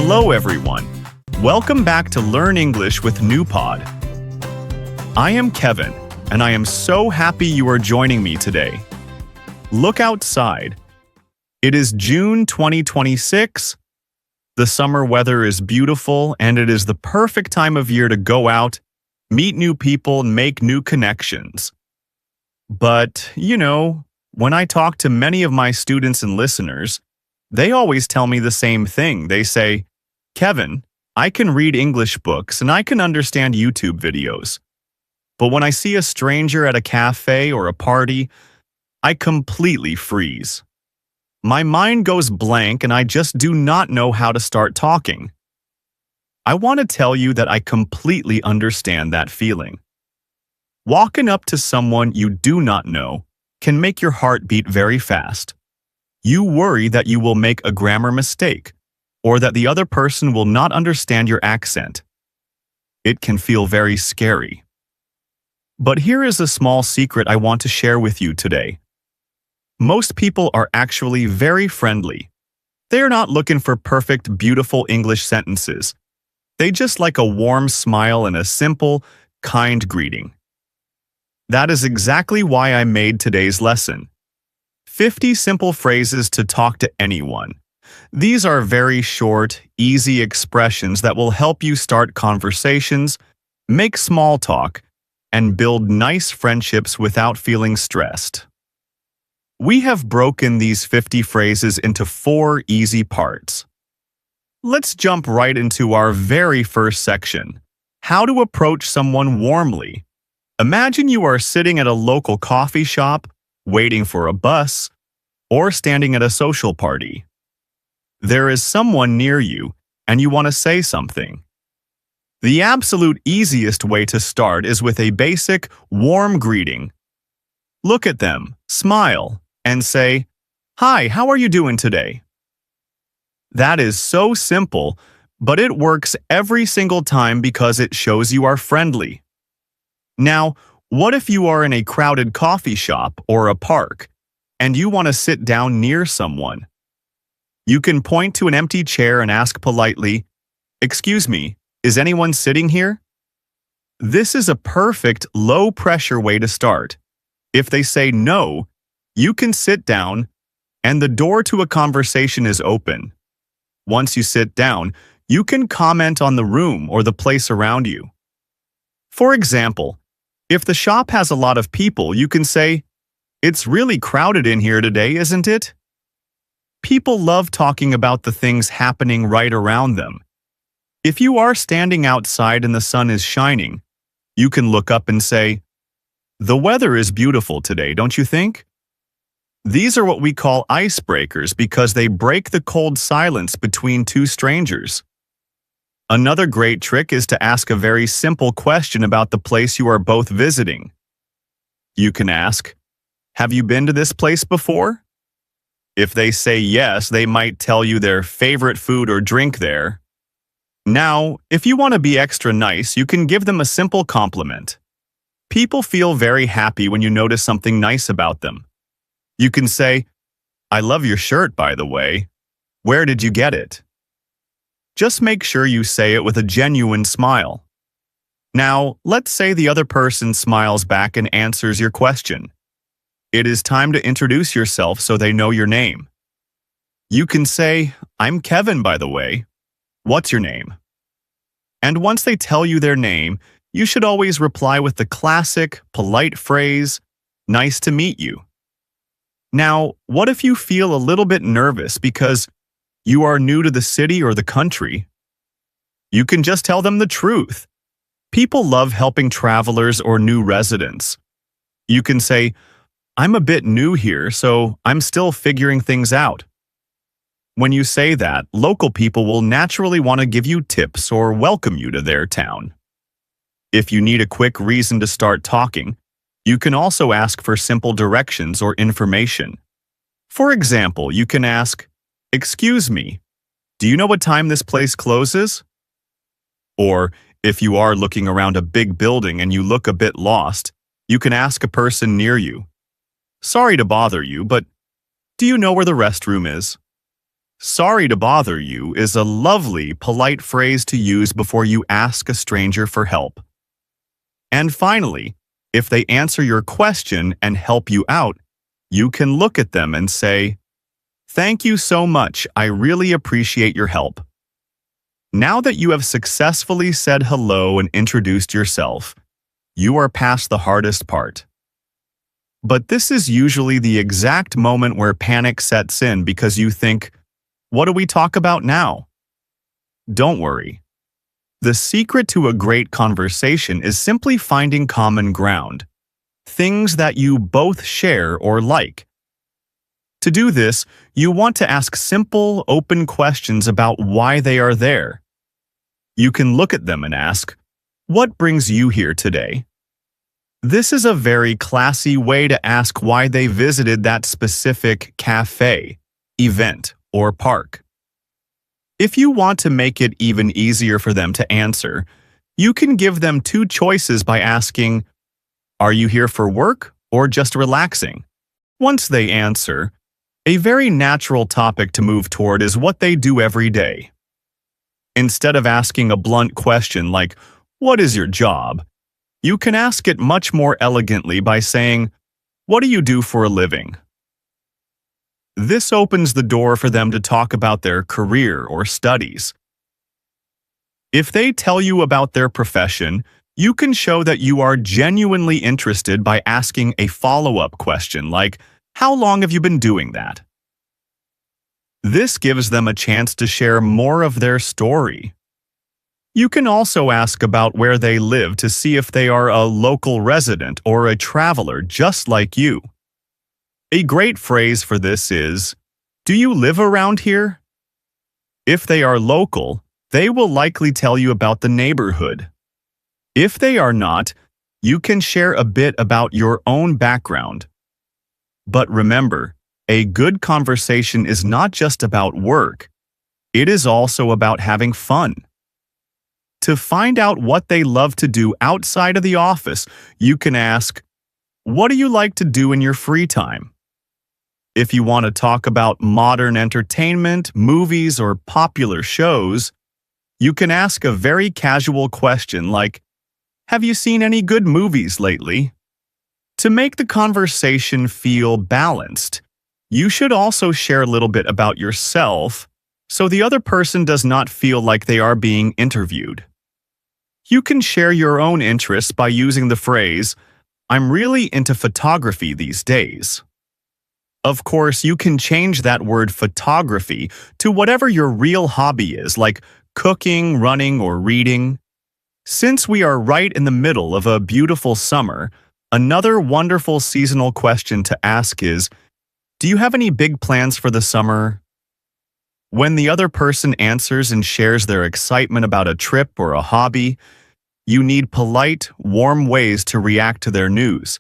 Hello everyone. Welcome back to Learn English with Newpod. I am Kevin, and I am so happy you are joining me today. Look outside. It is June 2026. The summer weather is beautiful, and it is the perfect time of year to go out, meet new people, and make new connections. But, when I talk to many of my students and listeners, they always tell me the same thing. They say, Kevin, I can read English books and I can understand YouTube videos. But when I see a stranger at a cafe or a party, I completely freeze. My mind goes blank and I just do not know how to start talking. I want to tell you that I completely understand that feeling. Walking up to someone you do not know can make your heart beat very fast. You worry that you will make a grammar mistake or that the other person will not understand your accent. It can feel very scary. But here is a small secret I want to share with you today. Most people are actually very friendly. They are not looking for perfect, beautiful English sentences. They just like a warm smile and a simple, kind greeting. That is exactly why I made today's lesson. 50 simple phrases to talk to anyone. These are very short, easy expressions that will help you start conversations, make small talk, and build nice friendships without feeling stressed. We have broken these 50 phrases into 4 easy parts. Let's jump right into our very first section, how to approach someone warmly. Imagine you are sitting at a local coffee shop, waiting for a bus, or standing at a social party. There is someone near you, and you want to say something. The absolute easiest way to start is with a basic, warm greeting. Look at them, smile, and say, "Hi, how are you doing today?" That is so simple, but it works every single time because it shows you are friendly. Now, what if you are in a crowded coffee shop or a park, and you want to sit down near someone? You can point to an empty chair and ask politely, "Excuse me, is anyone sitting here?" This is a perfect, low-pressure way to start. If they say no, you can sit down, and the door to a conversation is open. Once you sit down, you can comment on the room or the place around you. For example, if the shop has a lot of people, you can say, "It's really crowded in here today, isn't it?" People love talking about the things happening right around them. If you are standing outside and the sun is shining, you can look up and say, "The weather is beautiful today, don't you think?" These are what we call icebreakers because they break the cold silence between two strangers. Another great trick is to ask a very simple question about the place you are both visiting. You can ask, "Have you been to this place before?" If they say yes, they might tell you their favorite food or drink there. Now, if you want to be extra nice, you can give them a simple compliment. People feel very happy when you notice something nice about them. You can say, "I love your shirt, by the way. Where did you get it?" Just make sure you say it with a genuine smile. Now, let's say the other person smiles back and answers your question. It is time to introduce yourself so they know your name. You can say, "I'm Kevin, by the way. What's your name?" And once they tell you their name, you should always reply with the classic, polite phrase, "Nice to meet you." Now, what if you feel a little bit nervous because you are new to the city or the country? You can just tell them the truth. People love helping travelers or new residents. You can say, "I'm a bit new here, so I'm still figuring things out." When you say that, local people will naturally want to give you tips or welcome you to their town. If you need a quick reason to start talking, you can also ask for simple directions or information. For example, you can ask, "Excuse me, do you know what time this place closes?" Or, if you are looking around a big building and you look a bit lost, you can ask a person near you, "Sorry to bother you, but do you know where the restroom is?" Sorry to bother you is a lovely, polite phrase to use before you ask a stranger for help. And finally, if they answer your question and help you out, you can look at them and say, "Thank you so much, I really appreciate your help." Now that you have successfully said hello and introduced yourself, you are past the hardest part. But this is usually the exact moment where panic sets in because you think, what do we talk about now? Don't worry. The secret to a great conversation is simply finding common ground, things that you both share or like. To do this, you want to ask simple, open questions about why they are there. You can look at them and ask, "What brings you here today?" This is a very classy way to ask why they visited that specific cafe, event, or park. If you want to make it even easier for them to answer, you can give them two choices by asking, "Are you here for work or just relaxing?" Once they answer, a very natural topic to move toward is what they do every day. Instead of asking a blunt question like, "What is your job?" you can ask it much more elegantly by saying, "What do you do for a living?" This opens the door for them to talk about their career or studies. If they tell you about their profession, you can show that you are genuinely interested by asking a follow-up question like, "How long have you been doing that?" This gives them a chance to share more of their story. You can also ask about where they live to see if they are a local resident or a traveler just like you. A great phrase for this is, "Do you live around here?" If they are local, they will likely tell you about the neighborhood. If they are not, you can share a bit about your own background. But remember, a good conversation is not just about work. It is also about having fun. To find out what they love to do outside of the office, you can ask, "What do you like to do in your free time?" If you want to talk about modern entertainment, movies, or popular shows, you can ask a very casual question like, "Have you seen any good movies lately?" To make the conversation feel balanced, you should also share a little bit about yourself so the other person does not feel like they are being interviewed. You can share your own interests by using the phrase, "I'm really into photography these days." Of course, you can change that word photography to whatever your real hobby is, like cooking, running, or reading. Since we are right in the middle of a beautiful summer, another wonderful seasonal question to ask is, "Do you have any big plans for the summer?" When the other person answers and shares their excitement about a trip or a hobby, you need polite, warm ways to react to their news.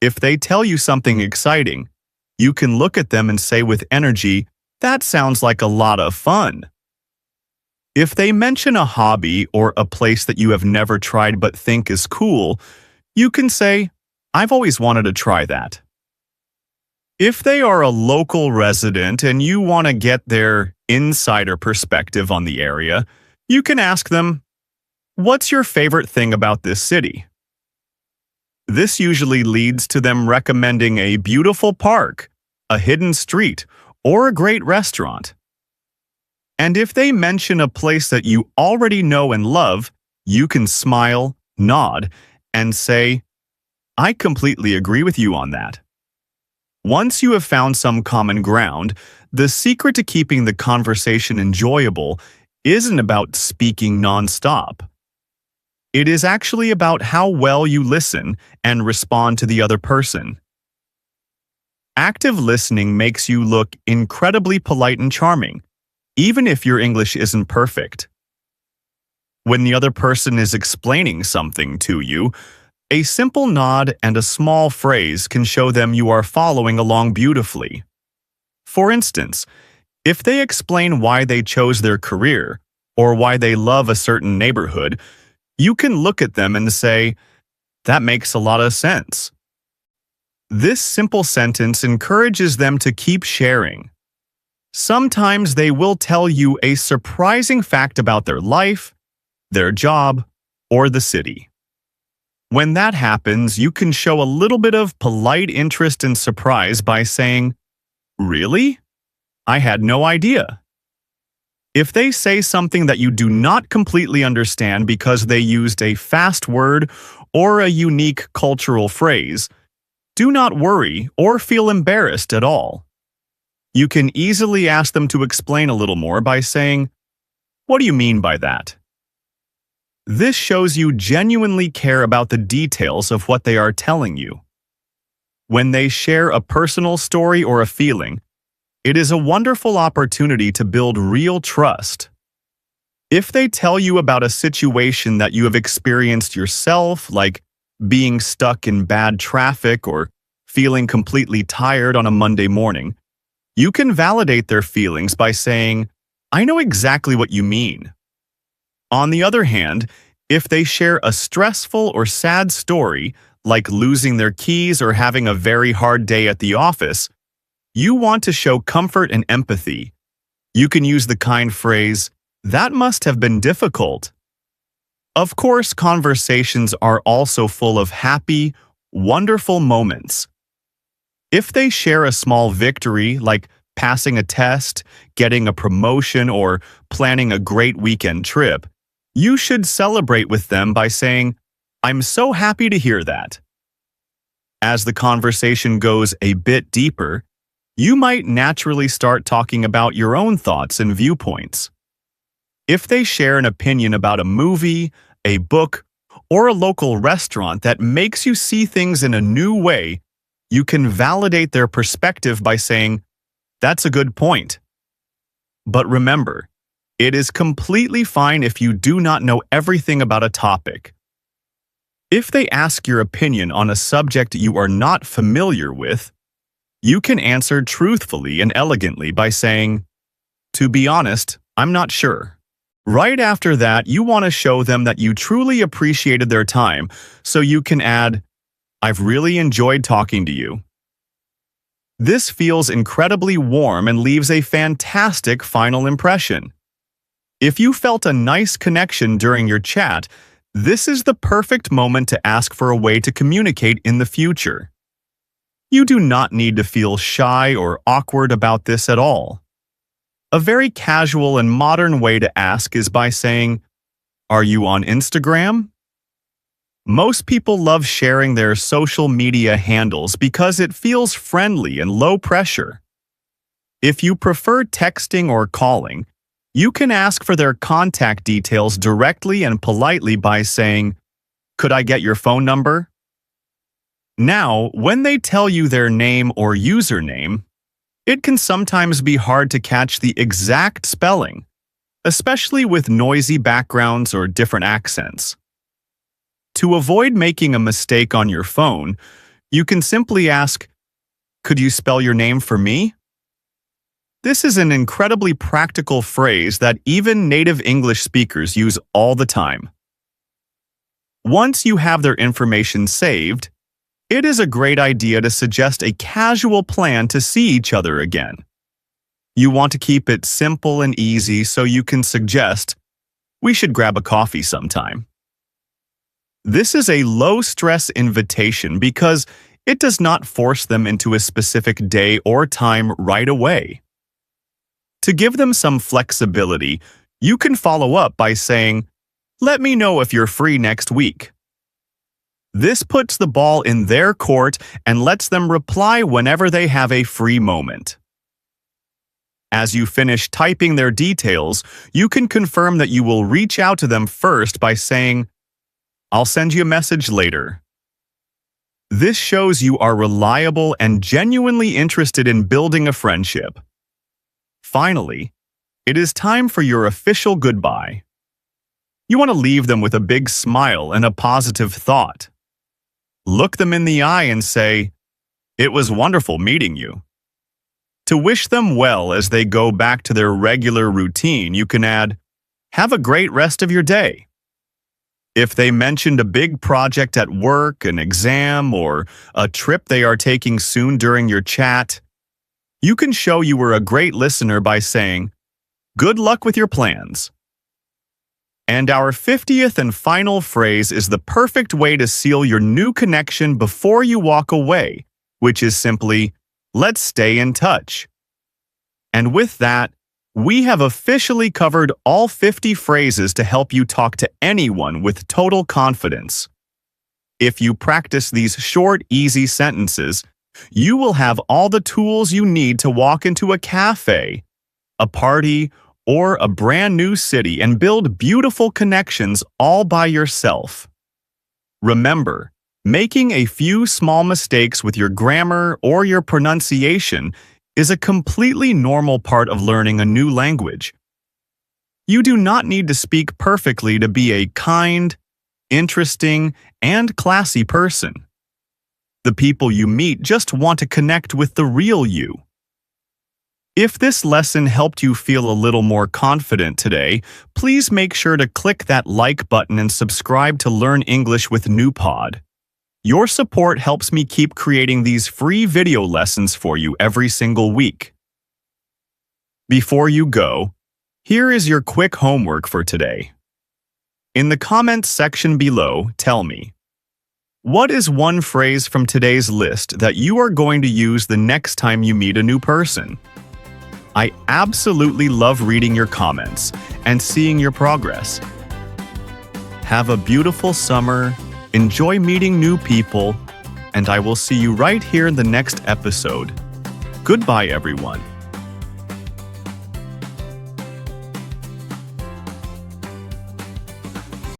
If they tell you something exciting, you can look at them and say with energy, "That sounds like a lot of fun." If they mention a hobby or a place that you have never tried but think is cool, you can say, "I've always wanted to try that." If they are a local resident and you want to get their insider perspective on the area, you can ask them, "What's your favorite thing about this city?" This usually leads to them recommending a beautiful park, a hidden street, or a great restaurant. And if they mention a place that you already know and love, you can smile, nod, and say, "I completely agree with you on that." Once you have found some common ground, the secret to keeping the conversation enjoyable isn't about speaking nonstop. It is actually about how well you listen and respond to the other person. Active listening makes you look incredibly polite and charming, even if your English isn't perfect. When the other person is explaining something to you, a simple nod and a small phrase can show them you are following along beautifully. For instance, if they explain why they chose their career or why they love a certain neighborhood, you can look at them and say, "That makes a lot of sense." This simple sentence encourages them to keep sharing. Sometimes they will tell you a surprising fact about their life, their job, or the city. When that happens, you can show a little bit of polite interest and surprise by saying, "Really? I had no idea." If they say something that you do not completely understand because they used a fast word or a unique cultural phrase, do not worry or feel embarrassed at all. You can easily ask them to explain a little more by saying, "What do you mean by that?" This shows you genuinely care about the details of what they are telling you. When they share a personal story or a feeling, it is a wonderful opportunity to build real trust. If they tell you about a situation that you have experienced yourself, like being stuck in bad traffic or feeling completely tired on a Monday morning, you can validate their feelings by saying, "I know exactly what you mean." On the other hand, if they share a stressful or sad story, like losing their keys or having a very hard day at the office, you want to show comfort and empathy. You can use the kind phrase, "That must have been difficult." Of course, conversations are also full of happy, wonderful moments. If they share a small victory, like passing a test, getting a promotion, or planning a great weekend trip, you should celebrate with them by saying, "I'm so happy to hear that." As the conversation goes a bit deeper, you might naturally start talking about your own thoughts and viewpoints. If they share an opinion about a movie, a book, or a local restaurant that makes you see things in a new way, you can validate their perspective by saying, "That's a good point." But remember, it is completely fine if you do not know everything about a topic. If they ask your opinion on a subject you are not familiar with, you can answer truthfully and elegantly by saying, "To be honest, I'm not sure." Right after that, you want to show them that you truly appreciated their time, so you can add, "I've really enjoyed talking to you." This feels incredibly warm and leaves a fantastic final impression. If you felt a nice connection during your chat, this is the perfect moment to ask for a way to communicate in the future. You do not need to feel shy or awkward about this at all. A very casual and modern way to ask is by saying, "Are you on Instagram?" Most people love sharing their social media handles because it feels friendly and low pressure. If you prefer texting or calling, you can ask for their contact details directly and politely by saying, "Could I get your phone number?" Now, when they tell you their name or username, it can sometimes be hard to catch the exact spelling, especially with noisy backgrounds or different accents. To avoid making a mistake on your phone, you can simply ask, "Could you spell your name for me?" This is an incredibly practical phrase that even native English speakers use all the time. Once you have their information saved, it is a great idea to suggest a casual plan to see each other again. You want to keep it simple and easy, so you can suggest, "We should grab a coffee sometime." This is a low-stress invitation because it does not force them into a specific day or time right away. To give them some flexibility, you can follow up by saying, "Let me know if you're free next week." This puts the ball in their court and lets them reply whenever they have a free moment. As you finish typing their details, you can confirm that you will reach out to them first by saying, "I'll send you a message later." This shows you are reliable and genuinely interested in building a friendship. Finally, it is time for your official goodbye. You want to leave them with a big smile and a positive thought. Look them in the eye and say, "It was wonderful meeting you." To wish them well as they go back to their regular routine, you can add, "Have a great rest of your day." If they mentioned a big project at work, an exam, or a trip they are taking soon during your chat, You can show you were a great listener by saying, "Good luck with your plans." And our 50th and final phrase is the perfect way to seal your new connection before you walk away, which is simply, "Let's stay in touch." And with that, we have officially covered all 50 phrases to help you talk to anyone with total confidence. If you practice these short, easy sentences, you will have all the tools you need to walk into a cafe, a party, or a brand new city and build beautiful connections all by yourself. Remember, making a few small mistakes with your grammar or your pronunciation is a completely normal part of learning a new language. You do not need to speak perfectly to be a kind, interesting, and classy person. The people you meet just want to connect with the real you. If this lesson helped you feel a little more confident today, please make sure to click that like button and subscribe to Learn English with Newpod. Your support helps me keep creating these free video lessons for you every single week. Before you go, here is your quick homework for today. In the comments section below, tell me, what is one phrase from today's list that you are going to use the next time you meet a new person? I absolutely love reading your comments and seeing your progress. Have a beautiful summer, enjoy meeting new people, and I will see you right here in the next episode. Goodbye, everyone.